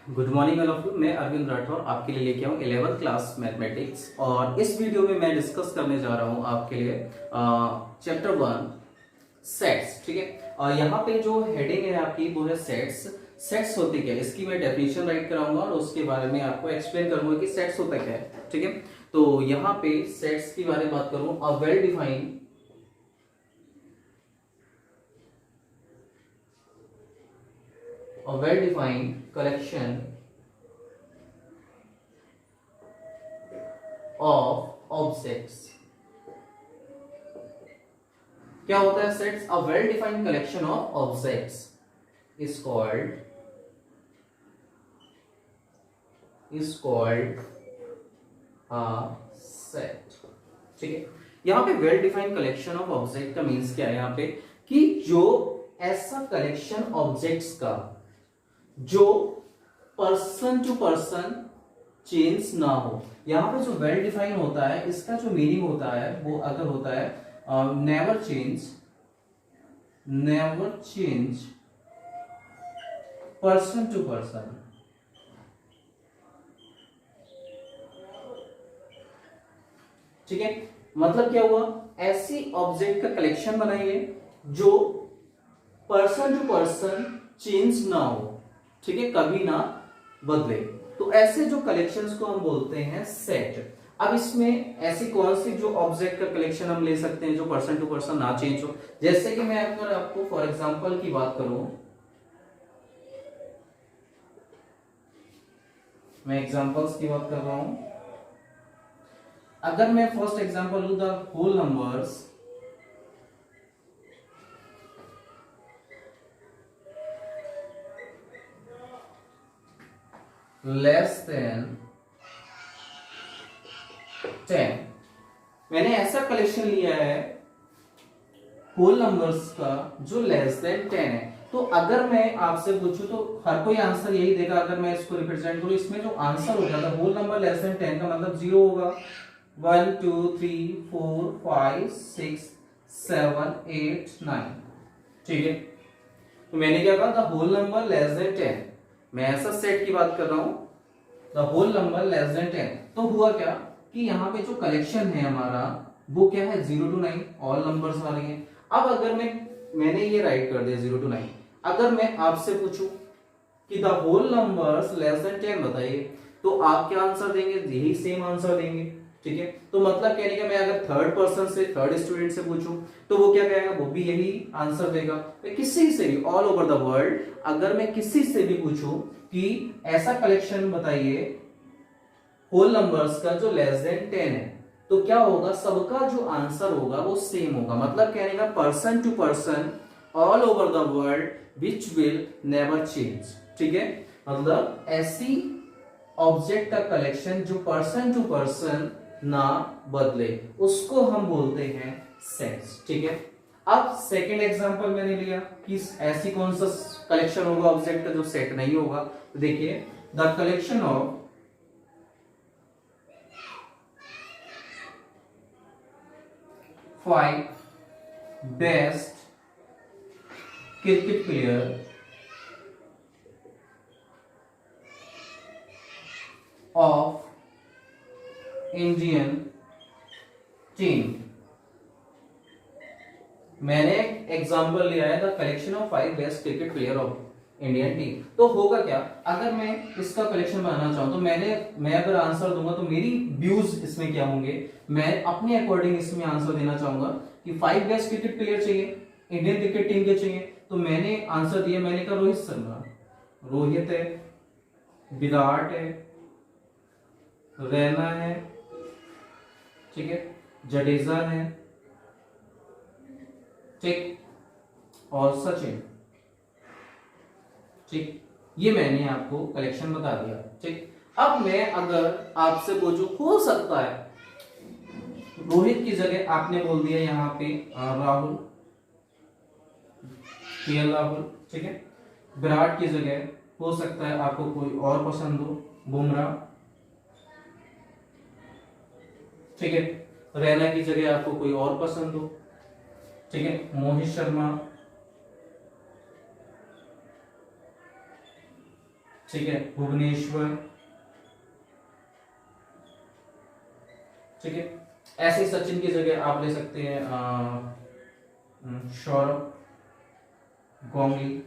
Good morning all of you. मैं अरविंद राठौर आपके लिए लेके आऊँ 11th क्लास मैथमेटिक्स। और इस वीडियो में मैं डिस्कस करने जा रहा हूँ आपके लिए चैप्टर 1 सेट्स। ठीक है, और यहाँ पे जो हेडिंग है आपकी वो है सेट्स। सेट्स होते क्या है इसकी मैं डेफिनेशन राइट कराऊंगा और उसके बारे में आपको एक्सप्लेन करूंगा कि सेट्स होता क्या है। ठीक है, तो यहाँ पे सेट्स के बारे में बात करूँ, a well defined collection of objects। क्या होता है sets? A well defined collection of objects is called a set. ठीक है, यहां पे well defined collection of object का मीन्स क्या है यहाँ पे कि जो ऐसा कलेक्शन ऑब्जेक्ट्स का जो पर्सन टू पर्सन चेंज ना हो। यहां पे जो वेल डिफाइन होता है इसका जो मीनिंग होता है वो अगर होता है never change person to person. ठीक है, मतलब क्या हुआ, ऐसी ऑब्जेक्ट का कलेक्शन बनाइए जो पर्सन टू पर्सन चेंज ना हो। ठीक है, कभी ना बदले, तो ऐसे जो कलेक्शंस को हम बोलते हैं सेट। अब इसमें ऐसी कौन सी जो ऑब्जेक्ट का कलेक्शन हम ले सकते हैं जो पर्सन टू पर्सन ना चेंज हो। जैसे कि मैं अगर आपको फॉर एग्जांपल की बात करूं, मैं एग्जांपल्स की बात कर रहा हूं। अगर मैं फर्स्ट एग्जांपल लूं, the whole numbers less than 10। मैंने ऐसा कलेक्शन लिया है होल नंबर्स का जो लेस देन 10 है। तो अगर मैं आपसे पूछूं तो हर कोई आंसर यही देगा। अगर मैं इसको रिप्रेजेंट करूं, इसमें जो आंसर होगा था होल नंबर लेस देन 10 का मतलब 0 होगा। 1 2 3 4 5 6 7 8 9। ठीक है, तो मैंने क्या कहा, the whole number less than 10। मैं ऐसा सेट की बात कर रहा हूं, the whole number less than 10। तो हुआ क्या कि यहाँ पे जो कलेक्शन है हमारा वो क्या है 0 to 9, ऑल नंबर्स वाले हैं। अब अगर मैंने ये राइट कर दिया 0 to 9, अगर मैं आपसे पूछूं कि the whole numbers less than 10 बताइए, तो आप क्या आंसर देंगे? यही सेम आंसर देंगे। ठीक है, तो मतलब कहने का मैं अगर थर्ड पर्सन से, थर्ड स्टूडेंट से पूछूं तो वो क्या कहेगा? वो भी यही आंसर देगा। मैं किसी से भी ऑल ओवर द वर्ल्ड अगर मैं किसी से भी पूछूं कि ऐसा कलेक्शन बताइए होल नंबर्स का जो लेस देन 10 है, तो क्या होगा? सबका जो आंसर होगा वो सेम होगा। मतलब कहने का person to person all over the world which will never change. ठीक है, मतलब ऐसी ऑब्जेक्ट का कलेक्शन जो पर्सन टू पर्सन ना बदले उसको हम बोलते हैं सेट्स। ठीक है, अब सेकेंड एग्जांपल मैंने लिया कि ऐसी कौन सा कलेक्शन होगा ऑब्जेक्ट का जो सेट नहीं होगा। तो देखिए, the collection of five best cricket player of Indian team. मैंने एग्जांपल लिया है the collection of 5 best cricket player of Indian team. तो होगा क्या, अगर मैं इसका कलेक्शन बनाना चाहूं तो मैं अगर आंसर दूंगा तो मेरी व्यूज इसमें क्या होंगे, मैं अपने अकॉर्डिंग इसमें आंसर देना चाहूंगा कि 5 बेस्ट क्रिकेट प्लेयर चाहिए, इंडियन क्रिकेट टीम के चाहिए। तो मैंने आंसर दिया, मैंने कहा रोहित शर्मा, रोहित है, विराट है, रैना है, ठीक है, जडेजा है, ठीक, और सचिन। ठीक, ये मैंने आपको कलेक्शन बता दिया। ठीक, अब मैं अगर आपसे पूछूं, हो सकता है रोहित की जगह आपने बोल दिया यहाँ पे राहुल, केएल राहुल। ठीक है, विराट की जगह हो सकता है आपको कोई और पसंद हो, बुमराह। ठीक है, रैना की जगह आपको कोई और पसंद हो। ठीक है, मोहित शर्मा, ठीक है, भुवनेश्वर, ठीक है। ऐसे ही सचिन की जगह आप ले सकते हैं सौरभ, गोंगली,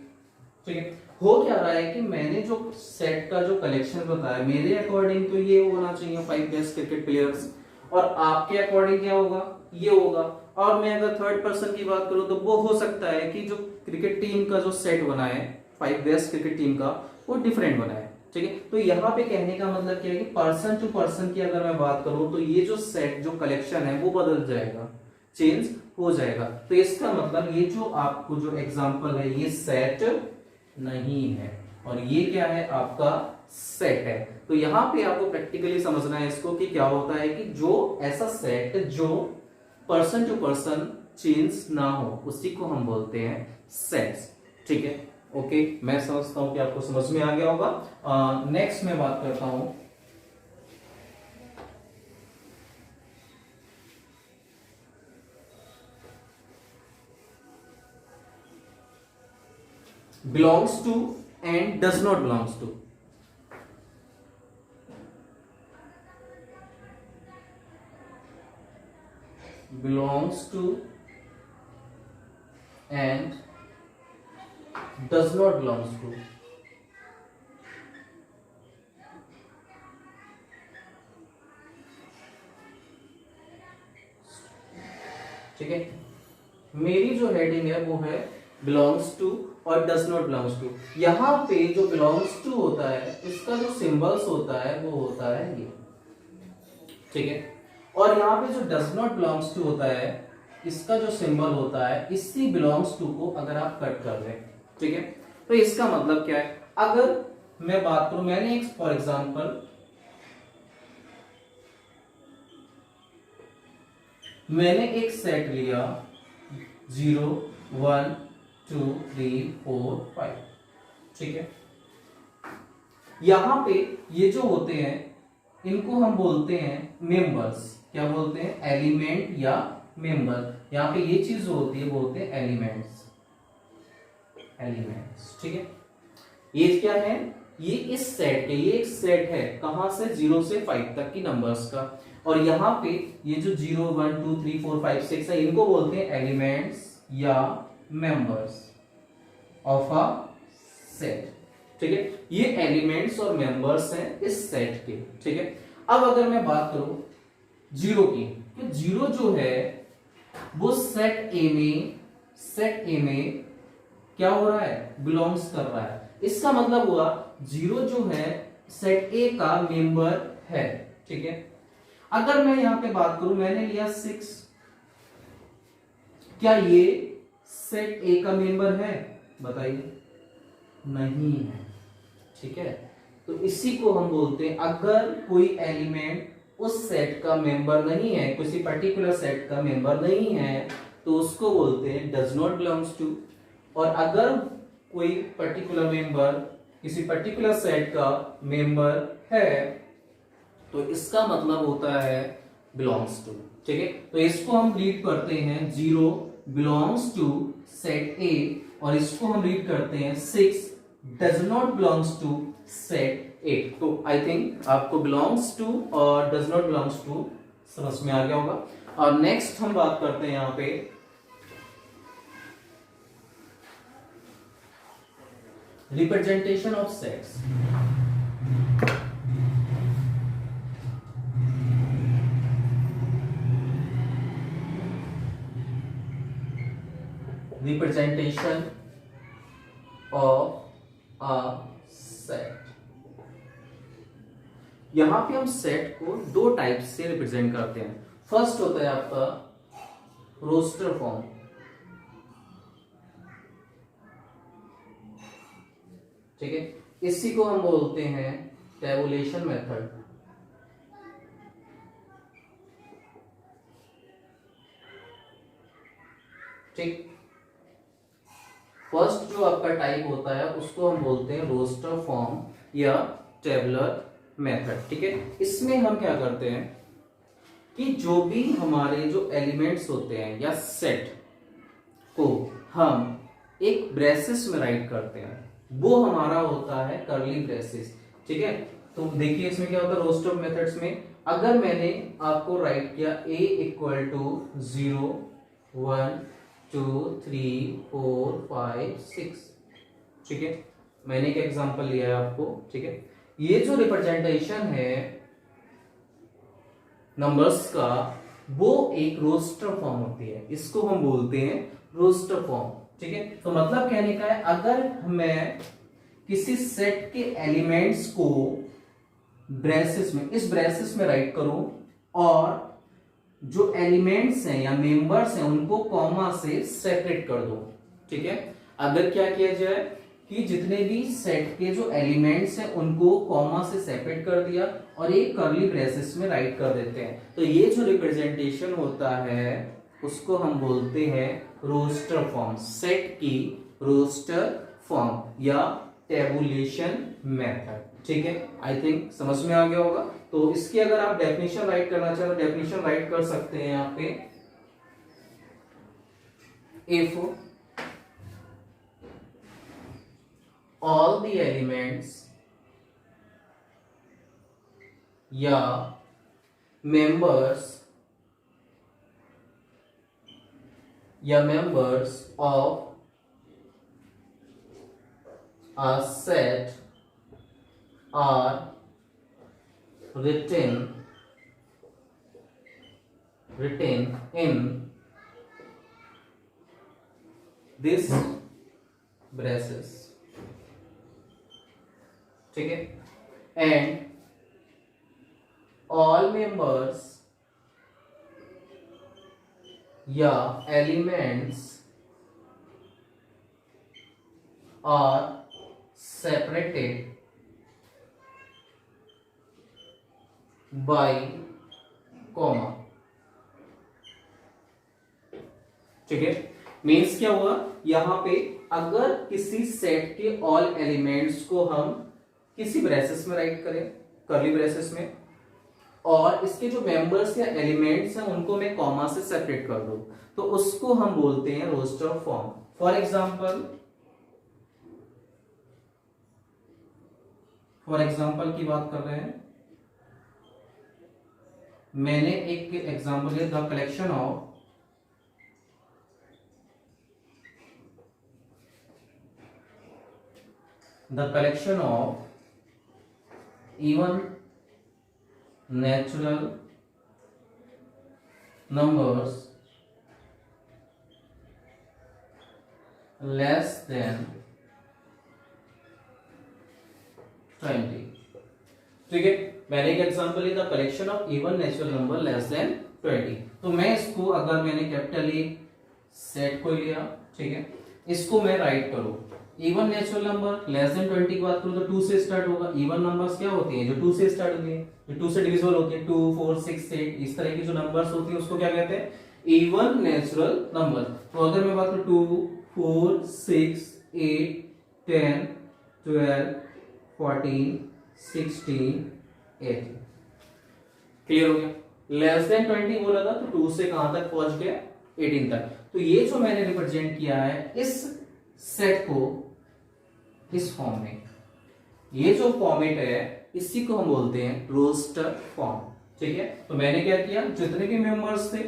ठीक है। हो क्या रहा है कि मैंने जो सेट का जो कलेक्शन बताया, मेरे अकॉर्डिंग तो ये होना चाहिए 5 बेस्ट क्रिकेट प्लेयर्स, और आपके अकॉर्डिंग क्या होगा, ये होगा। और मैं अगर थर्ड पर्सन की बात करूं तो वो हो सकता है कि जो क्रिकेट टीम का जो सेट बना है 5 बेस्ट क्रिकेट टीम का, वो डिफरेंट बना है, ठीक है। तो यहाँ पे कहने का मतलब क्या है कि पर्सन टू पर्सन की अगर मैं बात करूं तो ये जो सेट जो कलेक्शन है वो बदल जाएगा, चेंज हो जाएगा। तो इसका मतलब ये जो आपको जो एग्जांपल है ये सेट नहीं है, और ये क्या है, आपका सेट है। तो यहाँ पे आपको प्रैक्टिकली समझना है इसको कि क्या होता है कि जो ऐसा सेट जो पर्सन टू पर्सन चेंज ना हो उसी को हम बोलते हैं सेट्स, ठीक है। ओके, मैं समझता हूं कि आपको समझ में आ गया होगा। नेक्स्ट मैं बात करता हूं belongs to and does not belongs to। belongs to and does not belongs to। ठीक है, मेरी जो हेडिंग है वो है belongs to और does not belongs to। यहां पे जो belongs to होता है इसका जो सिंबल्स होता है वो होता है ये, ठीक है। और यहाँ पे जो does not belongs to होता है इसका जो सिंबल होता है इसी belongs to को अगर आप कट कर दें, ठीक है। तो इसका मतलब क्या है, अगर मैं बात करूं, मैंने एक फॉर एग्जांपल मैंने एक सेट लिया 0 1 2 3 4 5, ठीक है। यहां पे ये जो होते हैं इनको हम बोलते हैं मेंबर्स। क्या बोलते हैं, एलिमेंट या मेंबर। यहां पे ये चीज जो होती है वो होते हैं एलिमेंट्स, एलिमेंट्स, ठीक है। ये क्या है, ये इस सेट के, ये एक सेट है कहां से, 0 से 5 तक की नंबर्स का। और यहां पे ये जो 0 1 2 3 4 5 6 है इनको बोलते हैं एलिमेंट्स या मेंबर्स ऑफ अ सेट, ठीक है। ये एलिमेंट्स और मेंबर्स हैं इस सेट के, ठीक है। अब अगर मैं बात करूं जीरो की, तो जीरो जो है वो सेट ए में क्या हो रहा है, बिलोंग्स कर रहा है। इसका मतलब हुआ जीरो जो है सेट ए का मेंबर है, ठीक है। अगर मैं यहां पे बात करूं, मैंने लिया 6, क्या ये सेट ए का मेंबर है, बताइए, नहीं है, ठीक है। तो इसी को हम बोलते हैं, अगर कोई एलिमेंट उस सेट का मेंबर नहीं है, किसी पर्टिकुलर सेट का मेंबर नहीं है, तो उसको बोलते हैं डज नॉट बिलोंग्स टू। और अगर कोई पर्टिकुलर मेंबर किसी पर्टिकुलर सेट का मेंबर है तो इसका मतलब होता है बिलोंग्स टू, ठीक है। तो इसको हम रीड करते हैं 0 बिलोंग्स टू सेट ए, और इसको हम रीड करते हैं 6 does not belongs to set A. तो आई थिंक आपको बिलोंग्स टू और डज नॉट बिलोंग्स टू समझ में आ गया होगा। और नेक्स्ट हम बात करते हैं यहां पे representation of sets. Representation of a set. यहां पे हम सेट को दो टाइप से रिप्रेजेंट करते हैं। फर्स्ट होता है आपका रोस्टर फॉर्म, ठीक है। इसी को हम बोलते हैं टेबुलेशन मेथड, ठीक। फर्स्ट जो आपका टाइप होता है उसको हम बोलते हैं रोस्टर फॉर्म या टेबुलर मेथड, ठीक है। इसमें हम क्या करते हैं कि जो भी हमारे जो एलिमेंट्स होते हैं या सेट को हम एक ब्रेसेस में राइट करते हैं, वो हमारा होता है कर्ली ब्रेसेस। ठीक है, तो देखिए इसमें क्या होता है रोस्ट ऑफ मेथड्स में, अगर मैंने आपको राइट किया a इक्वल टू 0 1 2 3 4 5 6, ठीक है, मैंने एक एग्जांपल लिया है आपको। ठीक है, ये जो रिप्रेजेंटेशन है नंबर्स का वो एक रोस्टर फॉर्म होती है, इसको हम बोलते हैं रोस्टर फॉर्म। ठीक है, तो मतलब कहने का है अगर मैं किसी सेट के एलिमेंट्स को ब्रेसेस में, इस ब्रेसेस में राइट करूं और जो एलिमेंट्स हैं या मेंबर्स हैं उनको कॉमा से सेपरेट कर दूं। ठीक है, अगर क्या किया जाए कि जितने भी सेट के जो एलिमेंट्स हैं उनको कॉमा से सेपरेट कर दिया और एक कर्ली ब्रेसेस में राइट कर देते हैं, तो ये जो रिप्रेजेंटेशन होता है उसको हम बोलते हैं रोस्टर फॉर्म, सेट की रोस्टर फॉर्म या टेबुलेशन मेथड। ठीक है, आई थिंक समझ में आ गया होगा। तो इसकी अगर आप डेफिनेशन राइट करना चाहो तो डेफिनेशन राइट कर सकते हैं यहाँ पे, इफ all the elements या members of a set are written in this braces। ठीक है, एंड ऑल मेंबर्स या elements are separated by comma. ठीक है, मीन्स क्या हुआ यहां पे, अगर किसी सेट के ऑल एलिमेंट्स को हम किसी ब्रेसेस में राइट करें, कर्ली ब्रेसेस में, और इसके जो मेंबर्स या एलिमेंट्स हैं उनको मैं कॉमा से सेपरेट कर दूं, तो उसको हम बोलते हैं रोस्टर फॉर्म। फॉर एग्जांपल की बात कर रहे हैं, मैंने एक एग्जांपल लिया, the collection of even natural numbers less than 20। ठीक है, मैंने एक एग्जांपल लिया था collection of even natural number less then 20। तो मैं इसको, अगर मैंने कैपिटल ए सेट को लिया, ठीक है, इसको मैं राइट करूं even natural number less then 20 की बात करूं तो 2 से स्टार्ट होगा। इवन नंबर्स क्या होती हैं, जो 2 से स्टार्ट होती है, जो 2 से डिविजिबल होती है, 2 4 6 8 इस तरह की जो नंबर्स होती है उसको क्या कहते हैं, इवन नेचुरल नंबर। तो अगर मैं बात करूं 2 4 6 8 10 12 14 16 18, क्लियर हो गया। लेस देन 20 बोला था तो 2 से कहां तक पहुंच गया, 18 तक। तो ये जो मैंने रिप्रेजेंट किया है इस सेट को इस फॉर्म में, ये जो फॉर्मेट है इसी को हम बोलते हैं रोस्टर फॉर्म। ठीक है, तो मैंने क्या किया, जितने भी मेंबर्स थे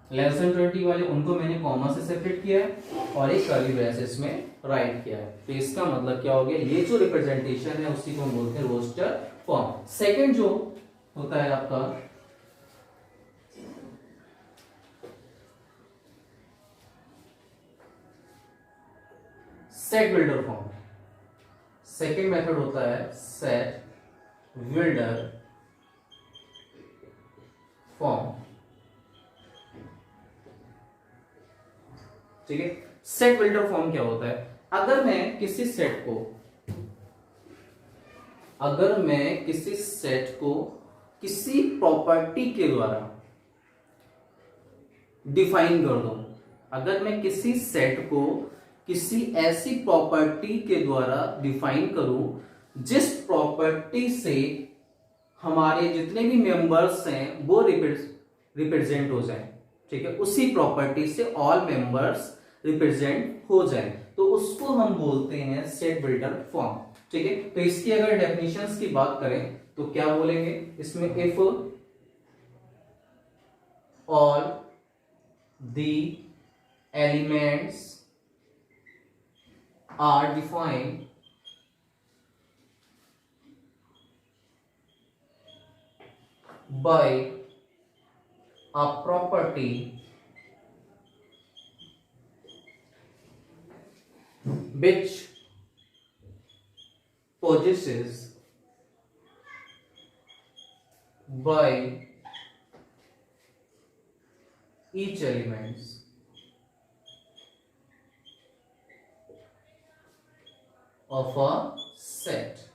लेस देन 20 वाले उनको मैंने कॉमा से सेपरेट किया है और एक कर्ली ब्रेसेस में राइट किया है। तो इसका मतलब क्या हो गया, ये जो रिप्रेजेंटेशन है उसी को हम बोलते हैं रोस्टर फॉर्म। सेकंड जो होता है आपका set builder form. Second method होता है सेट बिल्डर फॉर्म। ठीक है, सेट बिल्डर फॉर्म क्या होता है, अगर मैं किसी सेट को किसी प्रॉपर्टी के द्वारा डिफाइन कर दूं, अगर मैं किसी सेट को किसी ऐसी प्रॉपर्टी के द्वारा डिफाइन करूं जिस प्रॉपर्टी से हमारे जितने भी मेंबर्स हैं वो रिप्रेजेंट हो जाएं। ठीक है, उसी प्रॉपर्टी से ऑल मेंबर्स रिप्रेजेंट हो जाएं। तो उसको हम बोलते हैं सेट बिल्डर फॉर्म। ठीक है, तो इसकी अगर डेफिनेशंस की बात करें तो क्या बोलेंगे इसमें, if all the elements are defined by a property which possesses by each elements of a set।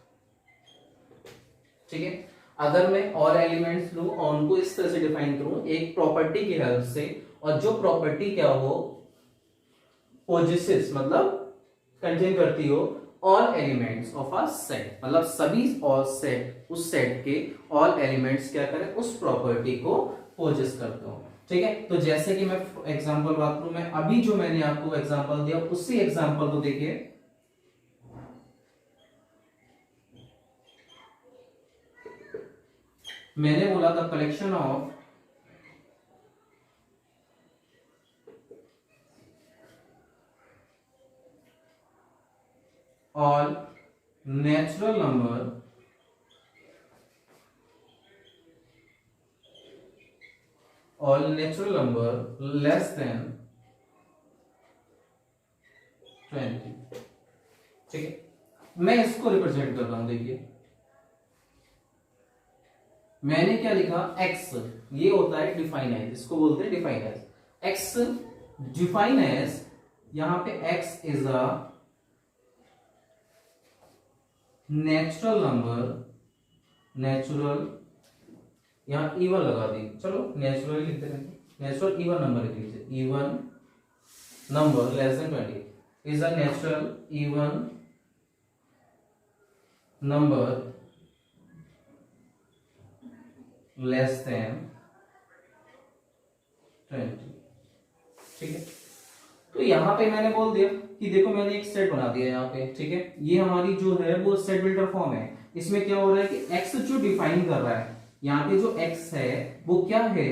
ठीक है, अगर मैं और एलिमेंट्स लूं और उनको इस तरह से डिफाइन करूं एक प्रॉपर्टी की हेल्प से, और जो प्रॉपर्टी क्या हो, पोजेसेस मतलब कंटेन करती हो all elements of a set, मतलब सभी और सेट, उस सेट के ऑल एलिमेंट्स क्या करें, उस प्रॉपर्टी को पोजेस करते हो। ठीक है, तो जैसे कि मैं एग्जांपल बात करूं, मैं अभी जो मैंने आपको एग्जांपल दिया उसी एग्जांपल को देखिए। मैंने बोला था collection of all natural number less then 20। ठीक है, मैं इसको रिप्रेजेंट कर रहा हूं, देखिए मैंने क्या लिखा, x, ये होता है डिफाइन एज, इसको बोलते हैं define as, x define as, यहां पे x is a natural number, natural यहां इवन लगा दी, चलो नेचुरल लिखते हैं, नेचुरल इवन नंबर लिख लीजिए, even number less then 20 is a natural even number less then 20। ठीक है, तो यहां पे मैंने बोल दिया कि देखो मैंने एक सेट बना दिया यहाँ पे। ठीक है, ये हमारी जो है वो सेट बिल्डर फॉर्म है। इसमें क्या हो रहा है कि x जो डिफाइन कर रहा है, यहाँ पे जो x है वो क्या है,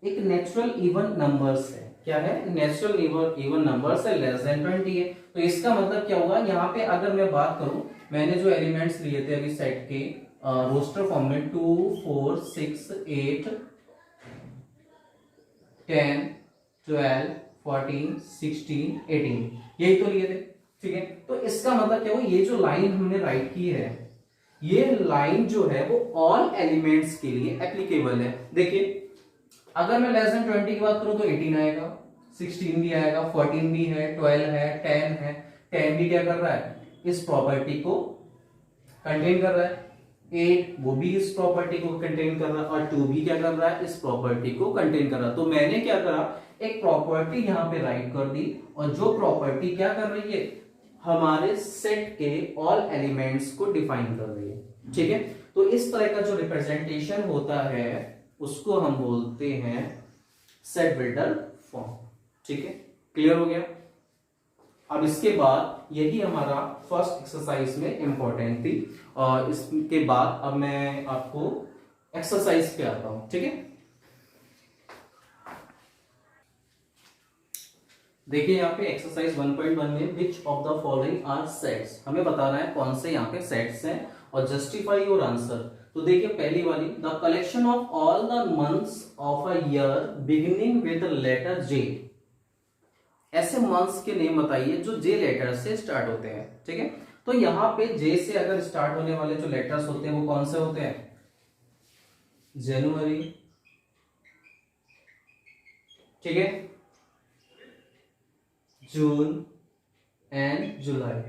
एक नेचुरल इवन नंबर्स है। क्या है, नेचुरल इवन नंबर्स है, लेस देन 20 है। तो इसका मतलब क्या होगा, यहाँ पे अगर मैं बात करूं, मैंने जो एलिमेंट्स लिए थे अभी सेट के रोस्टर फॉर्म में 2 4 6 8 10 12 14 16 18 यही तो लिए थे। ठीक है, तो इसका मतलब क्या हुआ, ये जो लाइन हमने राइट की है, ये लाइन जो है वो ऑल एलिमेंट्स के लिए एप्लीकेबल है। देखिए अगर मैं लेस देन 20 की बात करूं तो 18 आएगा, 16 भी आएगा, 14 भी है, 12 है, 10 है। 10 भी क्या कर रहा है, इस प्रॉपर्टी को कंटेन कर रहा है, 8 वो भी इस प्रॉपर्टी को कंटेन कर रहा है, और 2 भी क्या कर रहा है, इस प्रॉपर्टी को कंटेन कर रहा है। तो मैंने क्या करा, एक प्रॉपर्टी यहां पे राइट कर दी, और जो प्रॉपर्टी क्या कर रही है, हमारे सेट के ऑल एलिमेंट्स को डिफाइन कर रही है। ठीक है, तो इस तरह का जो रिप्रेजेंटेशन होता है उसको हम बोलते हैं सेट बिल्डर फॉर्म। ठीक है, क्लियर हो गया। अब इसके बाद यही हमारा फर्स्ट एक्सरसाइज में इंपॉर्टेंट थी, और इसके बाद अब मैं आपको एक्सरसाइज पे आता हूं। ठीक है, देखिए यहाँ पे एक्सरसाइज 1.1 में which of the following are sets, हमें बताना है कौन से यहाँ पे सेट्स हैं और जस्टिफाई योर आंसर। तो देखिए पहली वाली, the collection of all the months of a year beginning with letter J. ऐसे मंथ्स के नेम बताइए जो जे लेटर से स्टार्ट होते हैं। ठीक है, तो यहाँ पे जे से अगर स्टार्ट होने वाले जो लेटर्स होते हैं वो कौन से होते हैं, जनवरी, ठीक है, जून एंड जुलाई।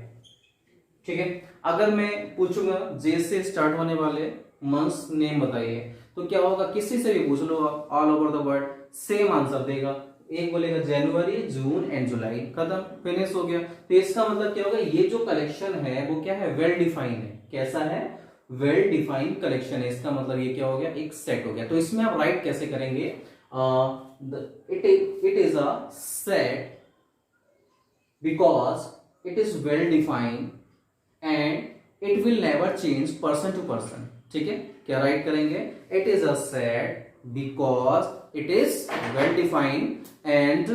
ठीक है, अगर मैं पूछूंगा जे से स्टार्ट होने वाले मंथ्स नेम बताइए, तो क्या होगा, किसी से भी पूछ लो all over the world same answer देगा। एक बोलेगा जनवरी, जून एंड जुलाई, खत्म, फिनिश हो गया। तो इसका मतलब क्या होगा, ये जो कलेक्शन है वो क्या है, वेल डिफाइन है। कैसा है, वेल डिफाइंड कलेक्शन है। इसका मतलब ये क्या हो गया, एक सेट हो गया। तो इसमें आप राइट कैसे करेंगे, it is a set because it is well defined and it will never change person to person. ठीक है, क्या राइट करेंगे? It is a set because it is well defined and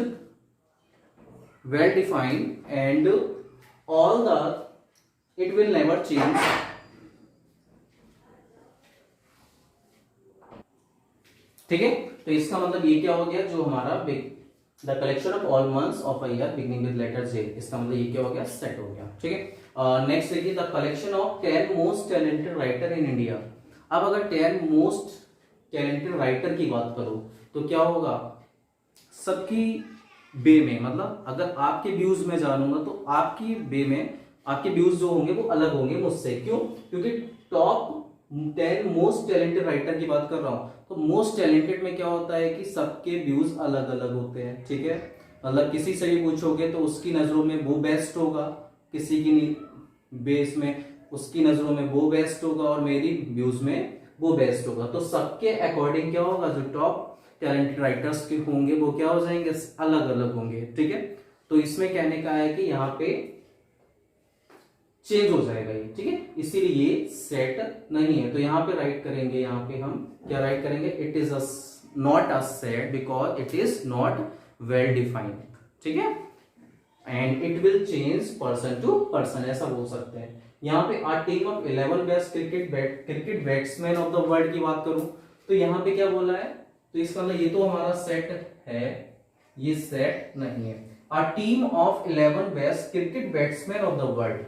all the it will never change. ठीक है, तो इसका मतलब ये क्या हो गया, जो हमारा the collection of all months of a year beginning with letter J, इसका मतलब ये क्या हो गया, सेट हो गया. ठीक है, नेक्स्ट देखिए the collection of 10 most talented writer in India. अब अगर 10 मोस्ट टैलेंटेड राइटर की बात करो तो क्या होगा, सबकी बे में, मतलब अगर आपके व्यूज में जानूंगा तो आपकी बे में आपके व्यूज जो होंगे वो अलग होंगे मुझसे. क्यों? क्योंकि टॉप 10 मोस्ट टैलेंटेड राइटर की बात कर रहा हूं. तो मोस्ट टैलेंटेड में क्या होता है कि सबके व्यूज अलग अलग होते हैं. ठीक है, मतलब किसी से भी पूछोगे तो उसकी नजरों में वो बेस्ट होगा, किसी की बेस में उसकी नजरों में वो बेस्ट होगा और मेरी व्यूज में वो बेस्ट होगा. तो सबके अकॉर्डिंग क्या होगा, जो टॉप टैलेंटेड राइटर्स के होंगे वो क्या हो जाएंगे, अलग अलग होंगे. ठीक है, तो इसमें कहने का है कि यहाँ पे चेंज हो जाएगा ये. ठीक है, इसीलिए ये सेट नहीं है. तो यहाँ पे राइट करेंगे, यहाँ पे हम क्या राइट करेंगे, it is not a set because it is not well defined. ठीक है, and it will change person to person, ऐसा बोल सकते हैं. यहाँ पे a team of 11 best cricket batsman of the world की बात करूं तो यहाँ पे क्या बोला है, तो इसका मतलब ये तो हमारा सेट है, ये सेट नहीं है. A team of 11 best cricket batsman of the world.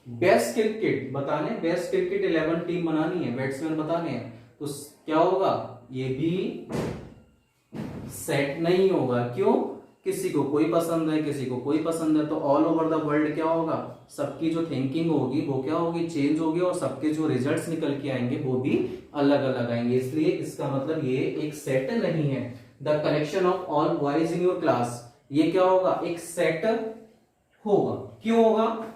Best cricket बताने, बेस्ट क्रिकेट 11 टीम बनानी है, बैट्समैन बताने हैं, तो क्या होगा, ये भी सेट नहीं होगा. क्यों? किसी को कोई पसंद है, किसी को कोई पसंद है, तो ऑल ओवर द वर्ल्ड क्या होगा, सबकी जो थिंकिंग होगी वो क्या होगी, चेंज होगी और सबके जो रिजल्ट्स निकल के आएंगे वो भी अलग अलग आएंगे. इसलिए इसका मतलब ये एक सेट नहीं है. The collection of all boys in your class, ये क्या होगा, एक सेट होगा. क्यों होगा?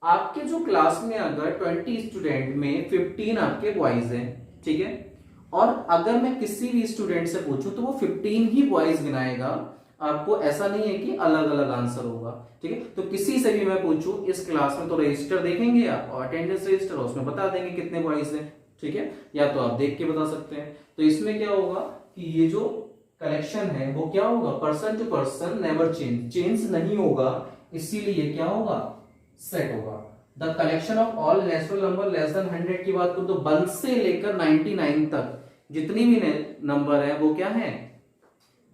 आपके जो क्लास में अगर 20 स्टूडेंट में 15 आपके बॉयज हैं, ठीक है, और अगर मैं किसी भी स्टूडेंट से पूछूं तो वो 15 ही बॉयज गिनाएगा, आपको ऐसा नहीं है कि अलग अलग आंसर होगा. ठीक है, तो किसी से भी मैं पूछूं इस क्लास में, तो रजिस्टर देखेंगे आप और अटेंडेंस रजिस्टर, उसमें बता देंगे कितने बॉयज हैं. ठीक है, या तो आप देख के बता सकते हैं. तो इसमें क्या होगा कि ये जो कलेक्शन है वो क्या होगा, person to person never change नहीं होगा, इसीलिए क्या होगा, सेट होगा. The collection of all natural number less than 100 की बात करूं तो 1 से लेकर 99 तक जितनी भी नंबर है वो क्या है,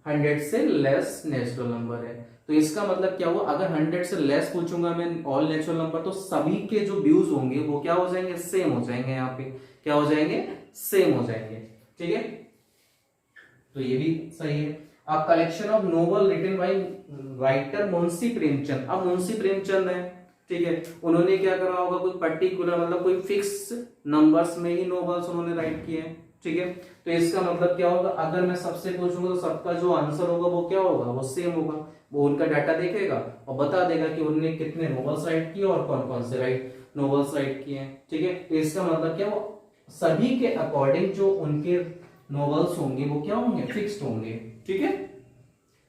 100 से लेस नेचुरल नंबर है. तो इसका मतलब क्या हुआ, अगर 100 से लेस पूछूंगा मैं ऑल नेचुरल नंबर तो सभी के जो व्यूज होंगे वो क्या हो जाएंगे, सेम हो जाएंगे. यहाँ पे क्या हो जाएंगे, सेम हो जाएंगे. ठीक है, तो ये भी सही है. A collection of novel written by writer Munshi Premchand. अब मुंशी प्रेमचंद है, ठीक है, उन्होंने क्या करा होगा, कोई पर्टिकुलर मतलब कोई फिक्स नंबर्स में ही नोवेल्स उन्होंने राइट किए हैं. ठीक है, तो इसका मतलब क्या होगा, अगर मैं सबसे पूछूंगा तो सबका जो आंसर होगा वो क्या होगा, वो सेम होगा. वो उनका डाटा देखेगा और बता देगा कि उन्होंने कितने नोवेल्स राइट किए और कौन कौन से नोवेल्स राइट किए हैं. ठीक है, तो इसका मतलब क्या, वो सभी के अकॉर्डिंग जो उनके नोवेल्स होंगे वो क्या होंगे, फिक्स्ड होंगे. ठीक है,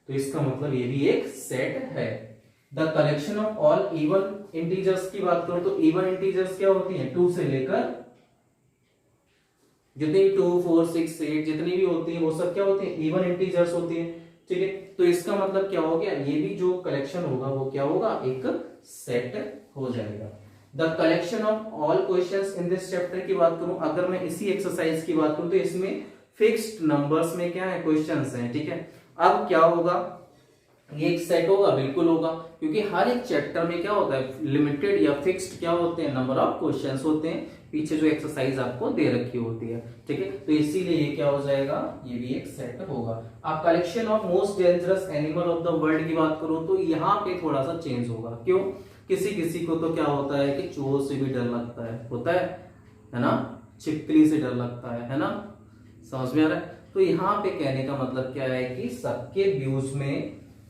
तो इसका मतलब ये भी एक सेट है. The collection of all even integers की बात करो तो इवन इंटीजर्स क्या होती हैं, 2 से लेकर जितनी 2, 4, 6, 8 जितनी भी होती है वो सब क्या होती है, इवन इंटीजर्स होती है. ठीक है, तो इसका मतलब क्या हो गया, ये भी जो कलेक्शन होगा वो क्या होगा, एक सेट हो जाएगा. The collection of all questions in this chapter की बात करूं, अगर मैं इसी एक्सरसाइज की बात करूं तो इसमें फिक्स्ड नंबर्स में क्या है, क्वेश्चंस हैं. ठीक है, अब क्या होगा, ये एक सेट होगा, बिल्कुल होगा, क्योंकि हर एक चैप्टर में क्या होता है, लिमिटेड या फिक्स्ड क्या होते हैं, नंबर ऑफ क्वेश्चंस होते हैं, पीछे जो एक्सरसाइज आपको दे रखी होती है. ठीक है, तो इसीलिए ये क्या हो जाएगा, ये भी एक सेट होगा. आप collection of most dangerous animal of the world की बात करो तो यहाँ पे थोड़ा सा चेंज होगा. क्यों? किसी किसी को तो क्या होता है कि चूहों से भी डर लगता है, होता है ना, छिपकली से डर लगता है ना, समझ में आ रहा है. तो यहाँ पे कहने का मतलब क्या है कि सबके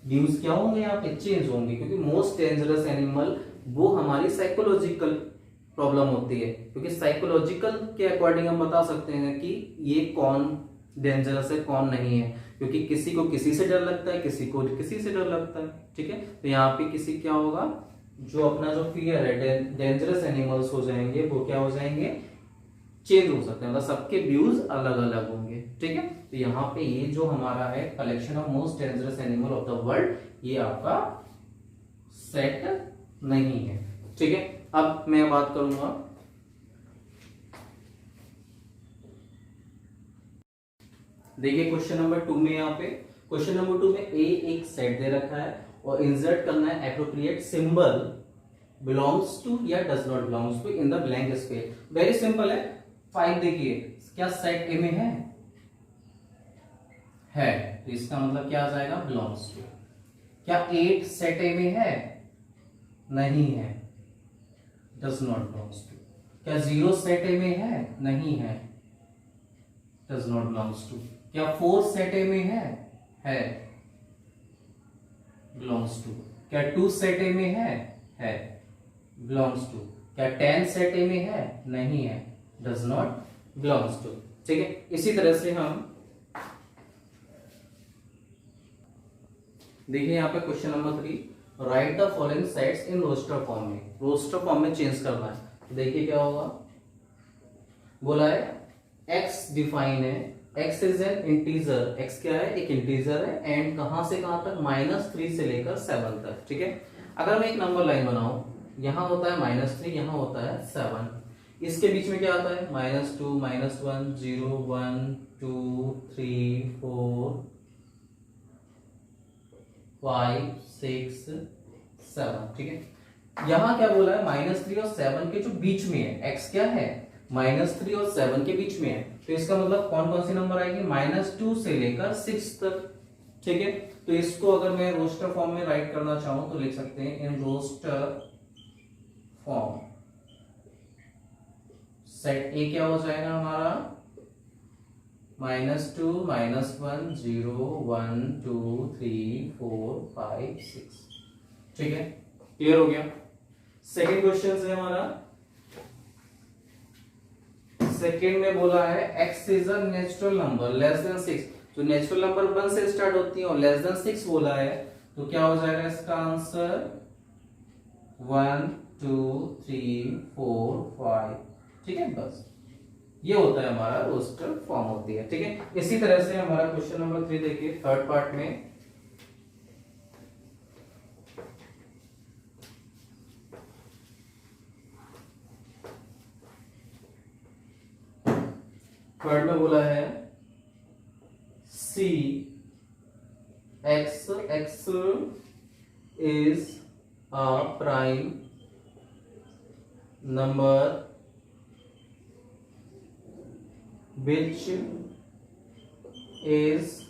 व्यूज क्या होंगे, यहाँ पे चेंज होंगे, क्योंकि मोस्ट डेंजरस एनिमल वो हमारी साइकोलॉजिकल प्रॉब्लम होती है, क्योंकि साइकोलॉजिकल के अकॉर्डिंग हम बता सकते हैं कि ये कौन डेंजरस है कौन नहीं है, क्योंकि किसी को किसी से डर लगता है, किसी को किसी से डर लगता है. ठीक है, तो यहाँ पे किसी क्या होगा, जो अपना जो फियर है, डेंजरस एनिमल्स हो जाएंगे, वो क्या हो जाएंगे, चेंज हो सकते हैं, मतलब सबके व्यूज अलग अलग होंगे। ठीक है, तो यहाँ पे ये जो हमारा है collection of most dangerous animal of the world, ये आपका सेट नहीं है। ठीक है, अब मैं बात करूंगा, देखिए क्वेश्चन नंबर 2 में, यहाँ पे क्वेश्चन नंबर 2 में ए एक सेट दे रखा है और इंसर्ट करना है एप्रोप्रिएट सिंबल बिलोंग्स टू या does not belongs to in the blank space. Very simple है। 5 देखिए, क्या सेट ए में है, तो इसका मतलब क्या आ जाएगा, बिलोंग्स टू। क्या 8 सेट ए में है, नहीं है, डज नॉट बिलोंग्स टू। क्या 0 सेट ए में है, नहीं है, डज नॉट बिलोंग्स टू। क्या 4 सेट ए में है, बिलोंग्स टू। क्या 2 सेट ए में है, बिलोंग्स टू। क्या 10 सेट ए में है, नहीं है, डज नॉट बिलोंग्स टू। ठीक है, इसी तरह से हम देखिए यहाँ पे question number 3, write the following sets in roster form में। रोस्टर फॉर्म में चेंज करना है, तो देखिए क्या होगा, बोला है x डिफाइन है, x is an integer, x क्या है, एक इंटीजर है, एंड कहां से कहां तक, -3 से लेकर 7 तक। ठीक है, अगर मैं एक नंबर लाइन बनाऊं, यहां होता है -3, यहां होता है 7, इसके बीच में क्या आता है, -2, -1, 0, 1, 2, 3, 4, 5, 6, 7। ठीक है, यहां क्या बोला है, -3 और 7 के जो बीच में है, x क्या है, -3 और 7 के बीच में है, तो इसका मतलब कौन कौन सी नंबर आएगी, -2 से लेकर 6 तक। ठीक है, तो इसको अगर मैं रोस्टर फॉर्म में राइट करना चाहूं तो लिख सकते हैं, in roster form set A क्या हो जाएगा हमारा, -2, -1, 0, 1, 2, 3, 4, 5, 6। ठीक है, क्लियर हो गया। सेकेंड क्वेश्चन है हमारा, सेकेंड में बोला है x is a natural number less then 6, तो नेचुरल नंबर 1 से स्टार्ट होती है और लेस देन 6 बोला है, तो क्या हो जाएगा इसका आंसर, 1, 2, 3, 4, 5। ठीक है, बस ये होता है हमारा रोस्टर फॉर्म होती है। ठीक है, इसी तरह से हमारा क्वेश्चन नंबर 3 देखिए, थर्ड पार्ट में, थर्ड में बोला है C x is a prime number which is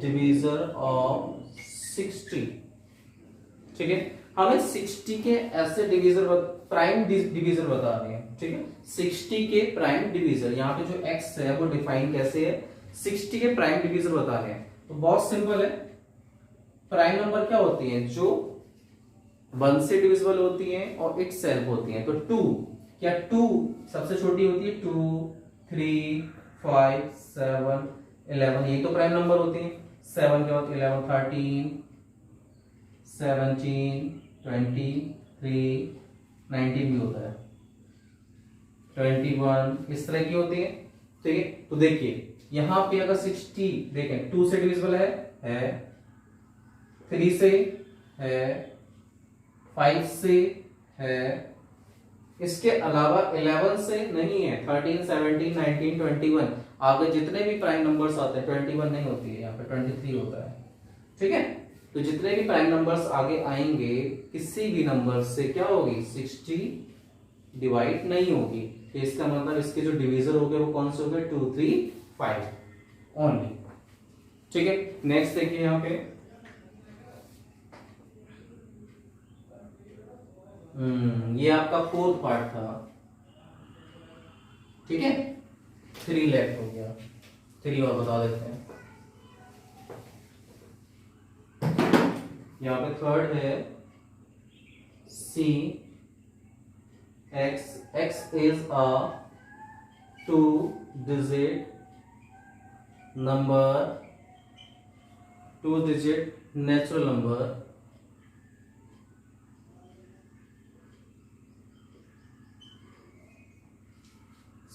divisor of 60। ठीक है, हमें 60 के ऐसे डिवीजर, प्राइम डिवीजर बता रहे हैं। ठीक है, 60 के प्राइम डिवीजर, यहाँ पे जो x है वो डिफाइन कैसे है, 60 के प्राइम डिवीजर बता रहे हैं, तो बहुत सिंपल है। प्राइम नंबर क्या होती है, जो 1 से डिविजिबल होती हैं और इट सेल्फ होती हैं, तो 2, क्या 2 सबसे छोटी होती है, 2, 3, 5, 7, 11, ये तो प्राइम नंबर होती है। 7 के बाद 11, 13, 17, 23, 19 भी होता है, 21, इस तरह की होती है। ठीक है, तो देखिए यहां पे अगर 60 देखें, 2 से डिविजिबल है, 3 से है, 5 से है, इसके अलावा 11 से नहीं है, 13, 17, 19, 21, आगे जितने भी प्राइम नंबर्स आते हैं, 21 नहीं होती है, यहाँ पे 23 होता है। ठीक है, तो जितने भी प्राइम नंबर्स आगे आएंगे, किसी भी नंबर से क्या होगी, 60 डिवाइड नहीं होगी, तो इसका मतलब इसके जो डिवीजर हो गए वो कौन से हो गए, 2, 3, 5 ओनली। ठीक है, नेक्स्ट देखिए यहाँ पे, ये आपका फोर्थ पार्ट था। ठीक है, 3 लेफ्ट हो गया, 3 और बता देते हैं। यहाँ पे थर्ड है C x is a 2-digit number, 2-digit natural number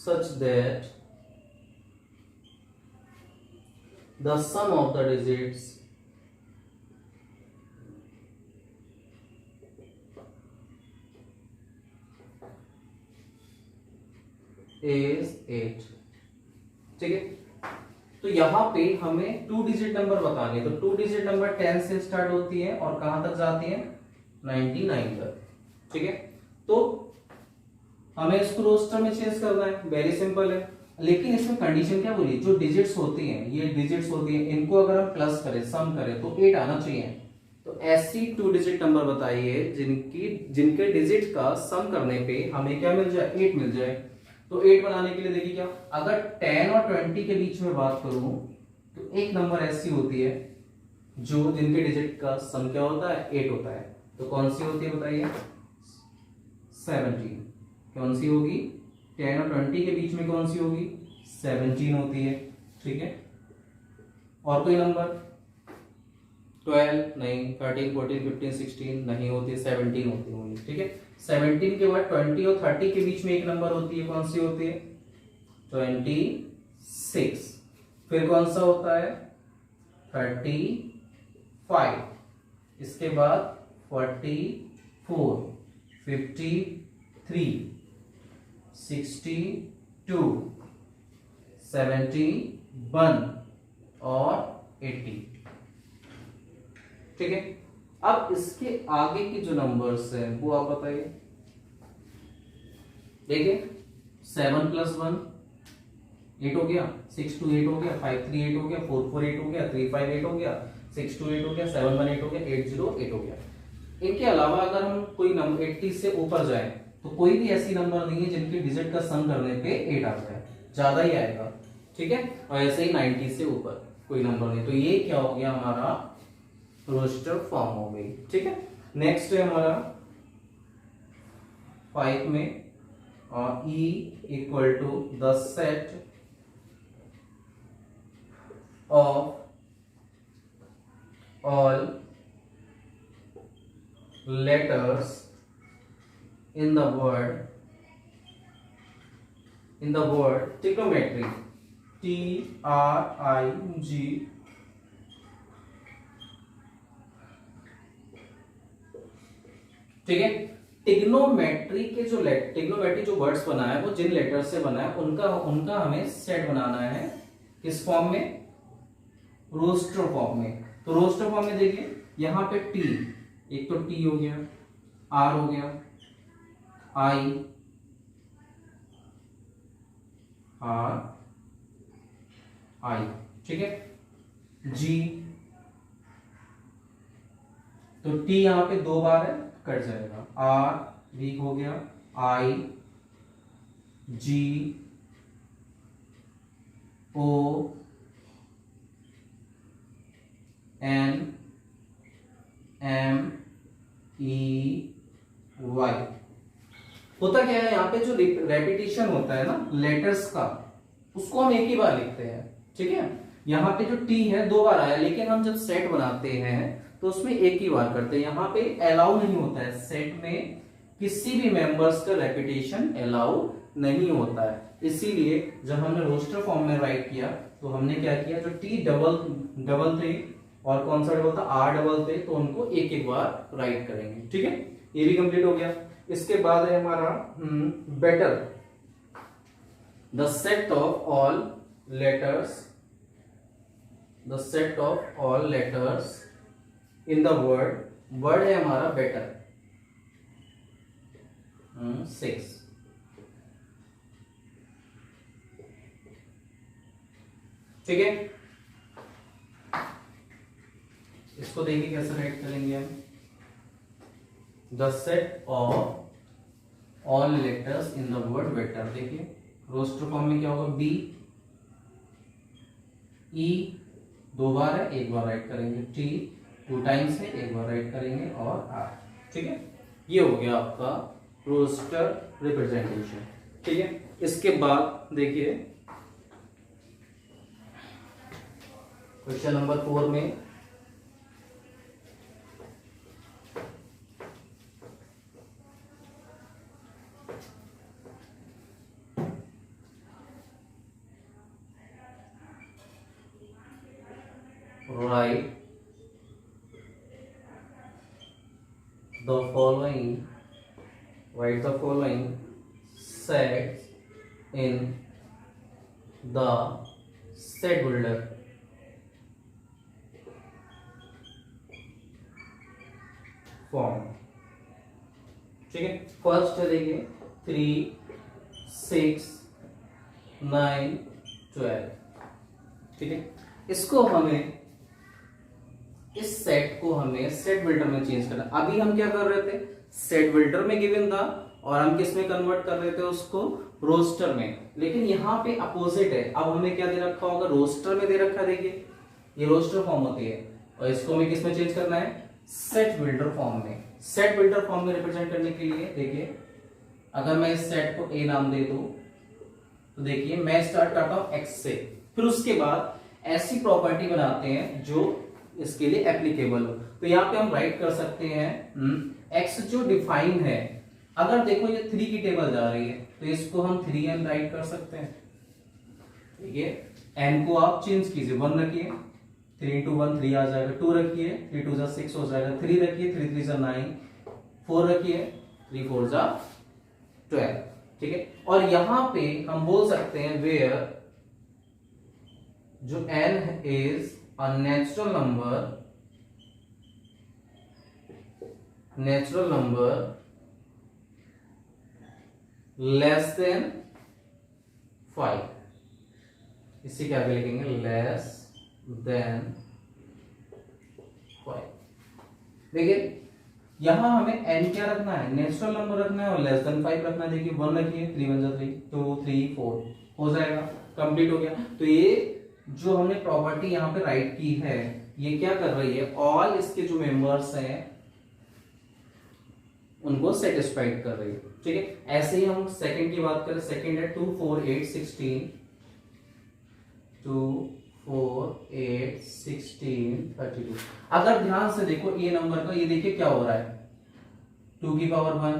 such that the sum of the digits is 8। ठीक है, तो यहां पे हमें 2 डिजिट नंबर बताने, तो 2 डिजिट नंबर 10 से स्टार्ट होती है और कहां तक जाती है 99 तक। ठीक है, तो हमें इसको रोस्टर में चेंज करना है, वेरी सिंपल है। लेकिन इसमें कंडीशन क्या बोली, जो डिजिट्स होती हैं, ये डिजिट्स होती हैं, इनको अगर हम प्लस करें, सम करें तो 8 आना चाहिए। तो ऐसी 2 डिजिट नंबर बताइए जिनके डिजिट का सम करने पे हमें क्या मिल जाए, 8 मिल जाए। तो 8 बनाने के लिए देखिए क्या, अगर 10 और 20 के बीच में बात करूं तो एक नंबर ऐसी होती है जो जिनके डिजिट का सम क्या होता है, 8 होता है। तो कौन सी होती है बताइए, 17। कौन सी होगी, 10 और 20 के बीच में कौन सी होगी, 17 होती है। ठीक है, और कोई नंबर 12 नहीं, 13 14 15 16 नहीं होती, 17 होती होंगी। ठीक है, 17 के बाद 20 और 30 के बीच में एक नंबर होती है, कौन सी होती है, 26। फिर कौन सा होता है, 35। इसके बाद 44 53 62 71 और 80। ठीक है, अब इसके आगे की जो नंबर्स हैं वो आप बताइए। देखिए 7 + 1 8 हो गया, 6 2 8 हो गया, 5 3 8 हो गया, 4 4 8 हो गया, 3 5 8 हो गया, 6 2 8 हो गया, 7 1 8 हो गया, 8 0 8 हो गया। इनके अलावा अगर हम कोई नंबर 80 से ऊपर जाए तो कोई भी ऐसी नंबर नहीं है जिनकी डिजिट का सम करने पे 8 आ जाए, ज्यादा ही आएगा। ठीक है, और ऐसे ही 90 से ऊपर कोई नंबर नहीं। तो ये क्या हो गया, हमारा रोस्टर फॉर्म हो गई। ठीक है, नेक्स्ट है हमारा 5 में E = the set of all letters in the word trigonometry, TRIG ठीक है। टिग्नोमेट्री के जो टिग्नोमेट्री जो वर्ड्स बना है वो जिन लेटर से बना है उनका हमें सेट बनाना है, किस फॉर्म में, रोस्टर फॉर्म में। तो रोस्टर फॉर्म में देखिए यहां पे टी, एक तो टी हो गया, आर हो गया, आई ठीक है, जी, तो टी यहां पे 2 बार है, कट जाएगा, आर वीक हो गया, I G O N M E Y. होता क्या है यहाँ पे, जो रेपिटेशन होता है ना लेटर्स का, उसको हम एक ही बार लिखते हैं। ठीक है, यहाँ पे जो टी है 2 बार आया, लेकिन हम जब सेट बनाते हैं तो उसमें एक ही बार करते हैं। यहाँ पे अलाउ नहीं होता है, सेट में किसी भी मेंबर्स का रेपिटेशन अलाउ नहीं होता है। इसीलिए जब हमने रोस्टर फॉर्म में राइट किया तो हमने क्या किया, जो टी डबल थे और कौन सा डबल था, आर डबल थे, तो उनको एक एक बार राइट करेंगे। ठीक है, ये भी कंप्लीट हो गया। इसके बाद है हमारा better, the set of all letters in the word है हमारा बेटर 6। ठीक है, इसको देखिए कैसे राइट करेंगे हम, the set of all letters in the word better. देखिए रोस्टर फॉर्म में क्या होगा, बी ई 2 बार है, 1 बार राइट करेंगे, टी 2 टाइम्स है, 1 बार राइट करेंगे, और आर। ठीक है, ये हो गया आपका रोस्टर रिप्रेजेंटेशन। ठीक है, इसके बाद देखिए क्वेश्चन नंबर 4 में right the following sets in the set builder. Form, ठीक है। फर्स्ट है देखिए 3, 6, 9, 12, ठीक है। इसको हमें, इस सेट को हमें सेट बिल्डर में चेंज करना। अभी हम क्या कर रहे थे, सेट बिल्डर में गिवन था और हम किस में कन्वर्ट कर रहे थे उसको, रोस्टर में। लेकिन यहाँ पे अपोजिट है, अब हमें क्या दे रखा होगा, रोस्टर में दे रखा है। देखिए ये रोस्टर फॉर्म होती है और इसको हमें किस में चेंज करना है, सेट बिल्डर फॉर्म में। सेट बिल्डर फॉर्म में रिप्रेजेंट करने के लिए देखिए, अगर मैं इस सेट को ए नाम दे दूं तो देखिए मैं स्टार्ट करता हूं एक्स से, फिर उसके बाद ऐसी प्रॉपर्टी बनाते हैं जो इसके लिए एप्लीकेबल हो। तो यहाँ पे हम राइट कर सकते हैं एक्स जो डिफाइन है, अगर देखो ये 3 की टेबल जा रही है तो इसको हम 3n राइट कर सकते हैं, ठीक है। n को आप चेंज कीजिए, 1 रखिए, 3 into 1 3 आ जाएगा, 2 रखिए, 3 2 जा 6 हो जाएगा, 3 रखिए, 3 3 जा 9, 4 रखिए, 3 4 जा 12, ठीक है। और यहां पे हम बोल सकते हैं वेयर जो n is a natural number less then 5, इसी क्या लिखेंगे, लेस देन 5। देखिए यहां हमें n क्या रखना है, नेचुरल नंबर रखना है और लेस देन 5 रखना है। देखिए 1 रखिए, 3 1 जा 3, 2 3 4 हो जाएगा, कंप्लीट हो गया। तो ये जो हमने प्रॉपर्टी यहाँ पे राइट की है, ये क्या कर रही है, ऑल इसके जो मेंबर्स हैं उनको सेटिस्फाइड कर रही है, ठीक है। ऐसे ही हम सेकंड की बात करें, सेकंड है 2 4 8 16, 2 4 8 16 32। अगर ध्यान से देखो ये नंबर का, ये देखिए क्या हो रहा है, 2 की पावर 1,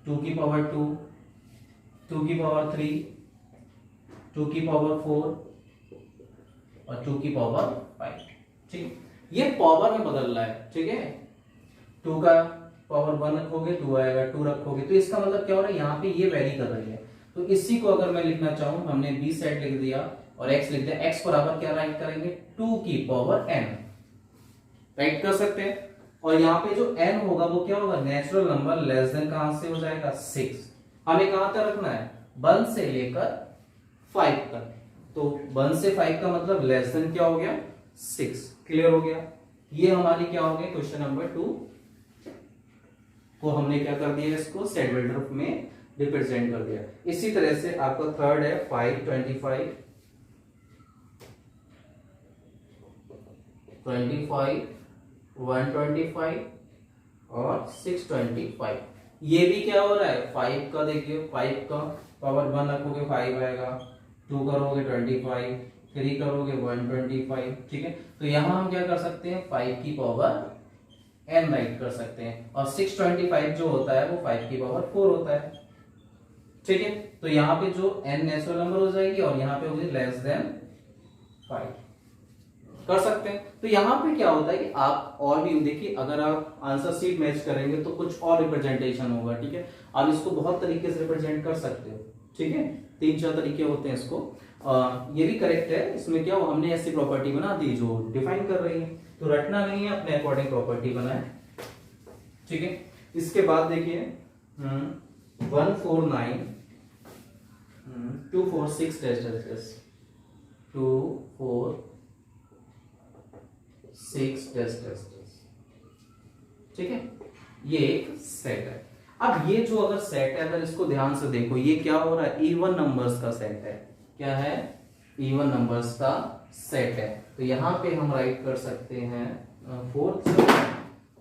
2 की पावर 2, 2 की पावर 3, 2 की पावर 4 और 2 की पावर 5, ठीक। ये पावर में बदल रहा है, ठीक है। 2 का पावर 1 रखोगे 2 आएगा, 2 रखोगे, तो इसका मतलब क्या हो रहा है, यहाँ पे ये वेरी कर रही है। तो इसी को अगर मैं लिखना चाहूं, हमने बी सेट लिख दिया और x लिख दिया, x बराबर क्या राइट करेंगे, 2 की पावर n राइट कर सकते हैं। और यहाँ पे जो n होगा वो क्या होगा, नेचुरल नंबर लेस देन कहां से हो जाएगा, 6। हमें कहां तक रखना है, 1 से लेकर 5 तक। तो 1 से 5 का मतलब लेस देन क्या हो गया, 6। क्लियर हो गया। ये हमारी क्या हो गया, क्वेश्चन नंबर 2 को हमने क्या कर दिया, इसको सेट बिल्डर में रिप्रेजेंट कर दिया। इसी तरह से आपका थर्ड है 5 25 25 125 और 625। ये भी क्या हो रहा है, 5 का देखिए, 5 का पावर 1 रखोगे 5 आएगा, 2 करोगे 25, 3 करोगे 125, ठीक है। तो यहां हम क्या कर सकते हैं, 5 की पावर n राइट कर सकते हैं और 625 जो होता है वो 5 की पावर 4 होता है, ठीक है। तो यहाँ पे जो n नेचुरल नंबर हो जाएगी और यहाँ पे होगी लेस देन 5, कर सकते हैं। तो यहाँ पे क्या होता है कि आप और भी देखिए, अगर आप आंसर शीट मैच करेंगे तो कुछ और रिप्रेजेंटेशन होगा, ठीक है। आप इसको बहुत तरीके से रिप्रेजेंट कर सकते हो, ठीक है। 3-4 तरीके होते हैं इसको। ये भी करेक्ट है, इसमें क्या हो, हमने ऐसी प्रॉपर्टी बना दी जो डिफाइन कर रही है, तो रटना नहीं है, अपने अकॉर्डिंग प्रॉपर्टी बनाए, ठीक है। इसके बाद देखिए 149 246 246 ठीक है। ये एक सेट है। अब ये जो अगर सेट है, अगर इसको ध्यान से देखो, ये क्या हो रहा है, इवन नंबर्स का सेट है। क्या है, इवन नंबर्स का सेट है। तो यहां पे हम राइट कर सकते हैं 4,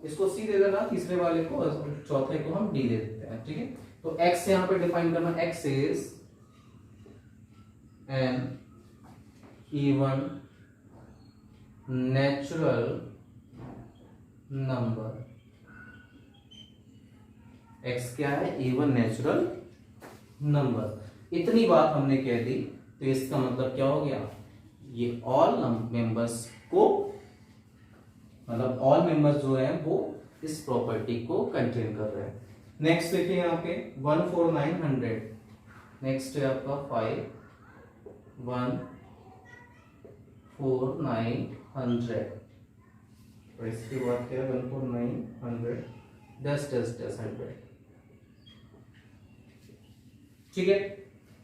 इसको सी दे देना, तीसरे वाले को, चौथे को हम डी दे देते हैं, ठीक है। तो x यहां पे डिफाइन करना, x is N even natural number. x क्या है, इवन नेचुरल नंबर। इतनी बात हमने कह दी, तो इसका मतलब क्या हो गया, ये ऑल मेंबर्स को, मतलब ऑल मेंबर्स जो है वो इस प्रॉपर्टी को कंटेन कर रहे हैं। नेक्स्ट देखिए यहाँ पे 14900, नेक्स्ट है आपका 514,900, और इसके बाद क्या है 14900 10 10 10 100। ठीक है,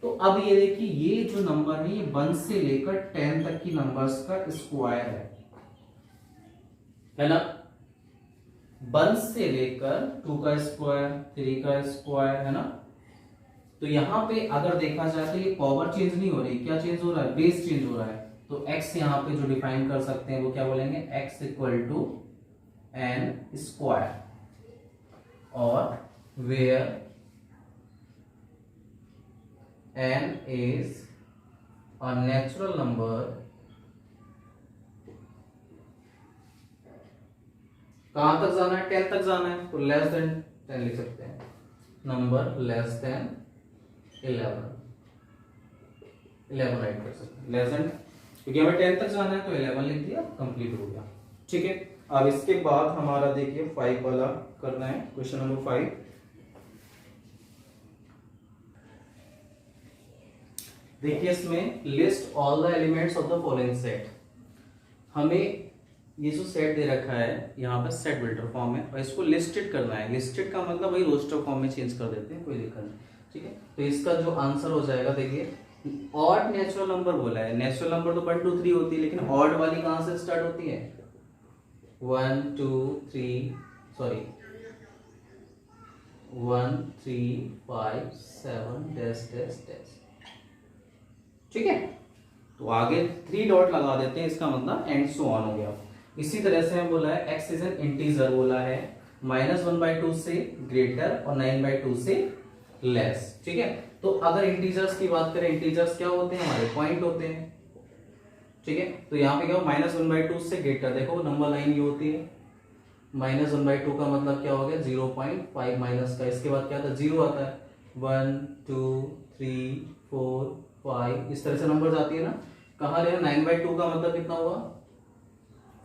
तो अब ये देखिए ये जो नंबर है ये 1 से लेकर 10 तक की नंबर्स का स्क्वायर है ना। 1 से लेकर 2 का स्क्वायर, 3 का स्क्वायर, है ना। तो यहां पे अगर देखा जाए तो ये पावर चेंज नहीं हो रही, क्या चेंज हो रहा है, बेस चेंज हो रहा है। तो x यहां पे जो डिफाइन कर सकते हैं वो क्या बोलेंगे, x equal to n square, और where n is a natural number, कहां तक जाना है, 10 तक जाना है, तो लेस देन 10 लिख सकते हैं, नंबर लेस देन 11 राइट कर सकते हैं, लेस देन, क्योंकि हमें 10 तक जाना है तो 11 लिख दिया, कंप्लीट हो गया। ठीक है, अब इसके बाद हमारा देखिए 5 वाला करना है, क्वेश्चन नंबर 5। देखिए इसमें list all the elements of the following set, हमें ये जो सेट दे रखा है यहाँ पे सेट बिल्डर फॉर्म है और इसको लिस्टेड करना है। लिस्टेड का मतलब वही रोस्टर फॉर्म में चेंज कर देते हैं, कोई दिक्कत नहीं। ठीक है, तो इसका जो आंसर हो जाएगा, देखिए ऑड नेचुरल नंबर बोला है, नेचुरल नंबर तो 1 2 3 होती है, लेकिन ऑड वाली कहां से स्टार्ट होती है, 1 2 3 सॉरी 1 3 5 7 डैश डैश डैश। ठीक है, तो आगे 3 डॉट लगा देते हैं, इसका मतलब एंड सो ऑन हो गया। इसी तरह से हम बोला है x इज एन इंटीजर, बोला है -1/2 से ग्रेटर और 9/2 से लेस। ठीक है, तो अगर इंटीजर्स की बात करें, इंटीजर्स क्या होते हैं, हमारे पॉइंट होते हैं। ठीक है, तो यहाँ पे क्या हो, -1/2 से ग्रेटर, देखो नंबर लाइन ये होती है, -1/2 का मतलब क्या हो गया 0.5 माइनस का, इसके बाद क्या आता है 0 आता है, 1 2 3 4 5 इस तरह से नंबर जाती है ना। कहाँ ले 9/2 का मतलब कितना हुआ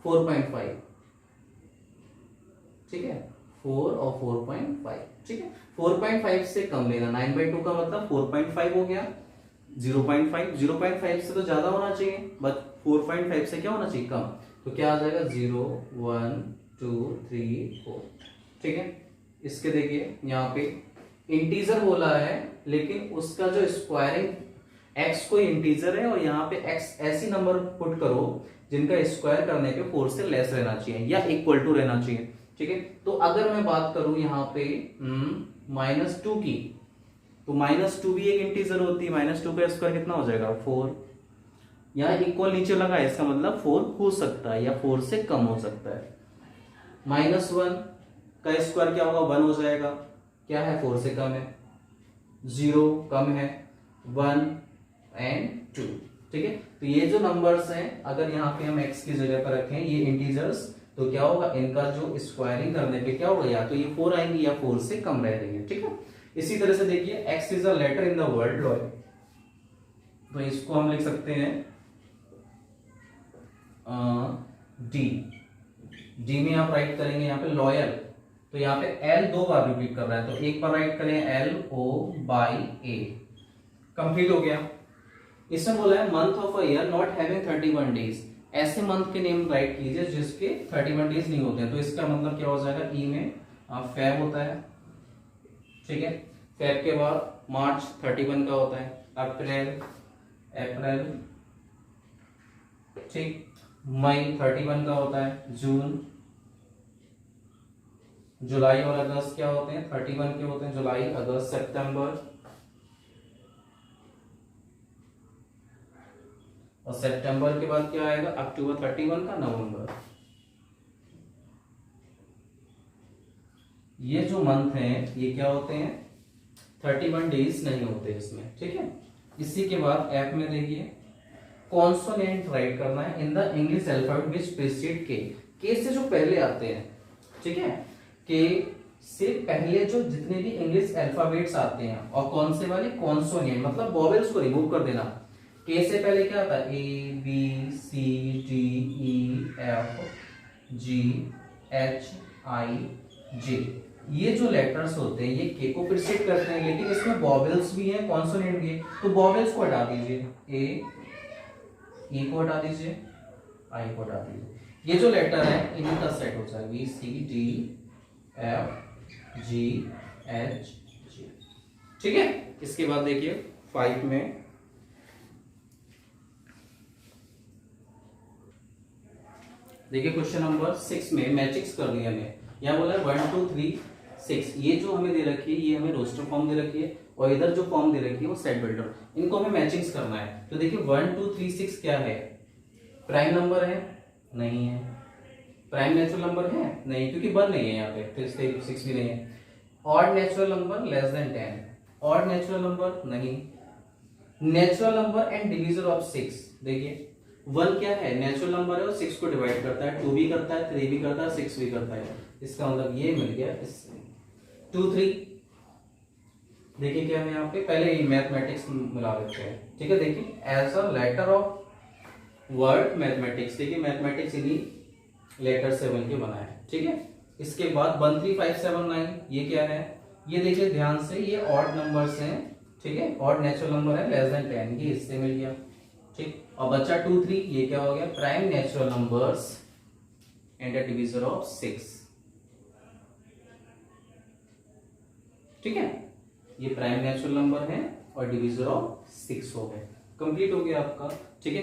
4.5। ठीक है, 4 और 4.5। ठीक है, 4.5 से कम लेना, 9/2 का मतलब 4.5 हो गया, 0.5 से तो ज्यादा होना चाहिए, बट 4.5 से क्या होना चाहिए, कम। तो क्या आ जाएगा 0 1 2 3 4। ठीक है, इसके देखिए यहाँ पे इंटीजर बोला है, लेकिन उसका जो स्क्वायरिंग x कोई इंटीजर है और यहाँ पे x ऐसी नंबर पुट करो जिनका स्क्वायर करने पे 4 से लेस रहना चाहिए या इक्वल टू रहना चाहिए। ठीक है, तो अगर मैं बात करूं यहाँ पे -2 की, तो -2 भी एक इंटीजर होती है, -2 का स्क्वायर कितना हो जाएगा 4, यहाँ इक्वल नीचे लगा है, इसका मतलब 4 हो सकता है या 4 से कम हो सकता है। -1 का स्क्वायर क्या होगा 1 हो जाएगा, क्या है 4 से कम है, 0 कम है, 1 एंड 2। ठीक है, तो ये जो नंबर्स हैं, अगर यहाँ पे हम x की जगह पर रखें ये इंटीजर्स, तो क्या होगा इनका जो स्क्वायरिंग करने पे क्या होगा, या तो ये 4 आएंगी या 4 से कम रह रही है। ठीक है, इसी तरह से देखिए x is a letter in the word loyal, तो इसको हम लिख सकते हैं डी में आप राइट करेंगे यहाँ पे लॉयल, तो यहाँ पे L 2 बार रिपीट कर रहा है, तो एक बार राइट करें LO/A, कंप्लीट हो गया। इसमें बोला है month of a year not having 31 days, ऐसे मंथ के नेम राइट कीजिए जिसके 31 डेज नहीं होते हैं, तो इसका मतलब क्या हो जाएगा, ई में फेब होता है। ठीक है, फेब के बाद मार्च 31 का होता है, अप्रैल ठीक, मई 31 का होता है, जून, जुलाई और अगस्त क्या होते हैं 31 के होते हैं, जुलाई अगस्त सितंबर, और सितंबर के बाद क्या आएगा अक्टूबर 31 का, नवंबर। ये जो मंथ हैं ये क्या होते हैं 31 डेज नहीं होते इसमें। ठीक है, इसी के बाद ऐप में देखिए कॉन्सोनेंट राइट करना है in the English alphabet which preceded के से जो पहले आते हैं। ठीक है, के से पहले जो जितने भी इंग्लिश अल्फाबेट्स आते हैं, और कौन से वाले कॉन्सोनेंट मतलब वॉवेल्स को रिमूव कर देना, के से पहले क्या था, A B C D E F G H I J, ये जो लेटर्स होते हैं ये के को प्रिसीड करते हैं, लेकिन इसमें वॉवेल्स भी हैं, कॉन्सोनेंट भी है, तो वॉवेल्स को हटा दीजिए, ए को हटा दीजिए, आई को हटा दीजिए, ये जो लेटर है इन्हीं का सेट हो जाएगा, B C D F G H G. ठीक है, इसके बाद देखिए 5 में देखिए क्वेश्चन नंबर 6 में मैट्रिक्स कर दिया हमें, यहाँ बोला 1 2 3 6, ये जो हमें दे रखी है ये हमें रोस्टर फॉर्म दे रखी है, और इधर जो फॉर्म दे रखी है वो सेट बिल्डर, इनको हमें मैचिंग्स करना है। तो देखिए 1 2 3 6 क्या है, प्राइम नंबर है, नहीं है, प्राइम नेचुरल नंबर है, नहीं, क्योंकि 1 नहीं है यहाँ पे, तो इसलिए 6 भी नहीं है। Odd natural number less than 10, odd natural number नहीं, natural number and divisor of 6, देखिए 1 क्या है, नेचुरल नंबर है और 6 को डिवाइड करता है, 2 भी करता है, 3 भी करता है, 6 भी करता है, इसका मतलब ये मिल गया इससे 2 3। देखिए क्या है यहाँ पे, पहले ये मैथमेटिक्स मिला देते हैं, ठीक है। देखिए as a letter of word mathematics, देखिए मैथमेटिक्स इन्हीं लेटर से मिलके बना है, ठीक है। इसके बाद 1 3 5 7 9 ये क्या है, ये देखिए ध्यान से, ये ऑड नंबर्स हैं, ठीक है, ऑड नेचुरल नंबर है लेस देन 10, ये इससे मिल गया, ठीक। और बच्चा 2 3 ये क्या हो गया, prime natural numbers and a divisor of 6, ठीक है, ये प्राइम नेचुरल नंबर है और डिवीजर ऑफ 6 हो गए, कंप्लीट हो गया आपका, ठीक है।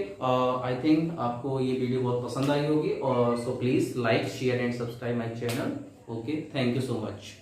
आई थिंक आपको ये वीडियो बहुत पसंद आई होगी, और so please like share and subscribe my channel. Okay, thank you so much.